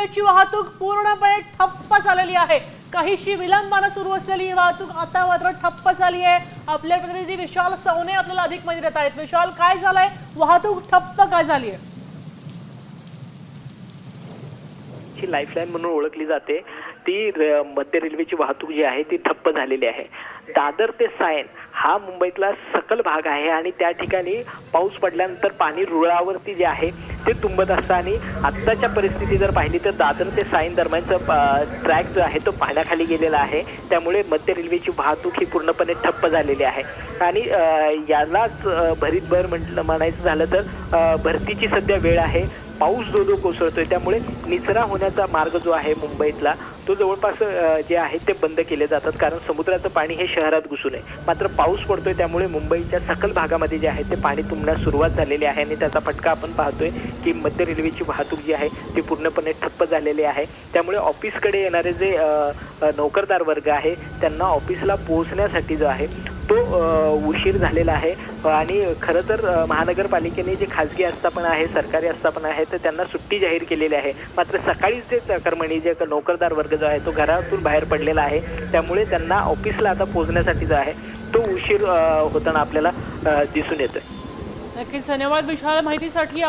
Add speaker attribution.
Speaker 1: रेल्वेची वाहतूक पूर्णपणे ठप्प झालेली आहे। काहीशी विलंबाने सुरू असलेली ही वाहतूक आता मात्र ठप्प झाली आहे। आपले प्रतिनिधी विशाल सवने आपल्याला अधिक माहिती देत आहेत। विशाल, काय झालंय? वाहतूक ठप्प काय झाली आहे?
Speaker 2: लाईफलाईन म्हणून ओळखली जाते ती मध्य रेल्वेची वाहतूक जी आहे ती ठप्प झालेली आहे। दादर ते सायन हा मुंबईतला सकल भाग आहे आणि त्या ठिकाणी पाऊस पडल्यानंतर पाणी रुळावरती जे आहे ते तुंबत असतं आणि आत्ताच्या परिस्थिती जर पाहिली तर दादर ते सायन दरम्यानचा ट्रॅक जो आहे तो पाण्याखाली गेलेला आहे। त्यामुळे मध्य रेल्वेची वाहतूक ही पूर्णपणे ठप्प झालेली आहे आणि यालाच भरीतभर म्हणायचं झालं तर भरतीची सध्या वेळ आहे। पाऊस जो कोसळतोय त्यामुळे निचरा होण्याचा मार्ग जो आहे मुंबईतला तो जवळपास जे आहे ते बंद केले जातात, कारण समुद्राचं पाणी हे शहरात घुसू नये। मात्र पाऊस पडतोय त्यामुळे मुंबईच्या सकल भागामध्ये जे आहे ते पाणी तुंबण्यास सुरुवात झालेली आहे आणि त्याचा फटका आपण पाहतोय की मध्य रेल्वेची वाहतूक जी आहे ती पूर्णपणे ठप्प झालेली आहे। त्यामुळे ऑफिसकडे येणारे जे नोकरदार वर्ग आहे त्यांना ऑफिसला पोहोचण्यासाठी जो आहे तो उशीर झालेला आहे आणि खरं तर महानगरपालिकेने जे खासगी आस्थापना आहे, सरकारी आस्थापना आहे तर त्यांना सुट्टी जाहीर केलेली आहे। मात्र सकाळीच जे चाकरमानी जे नोकरदार वर्ग जो आहे तो घरातून बाहेर पडलेला आहे, त्यामुळे त्यांना ऑफिसला आता पोहोचण्यासाठी जो आहे तो उशीर होताना आपल्याला दिसून येतोय।
Speaker 1: नक्कीच धन्यवाद विशाल माहितीसाठी।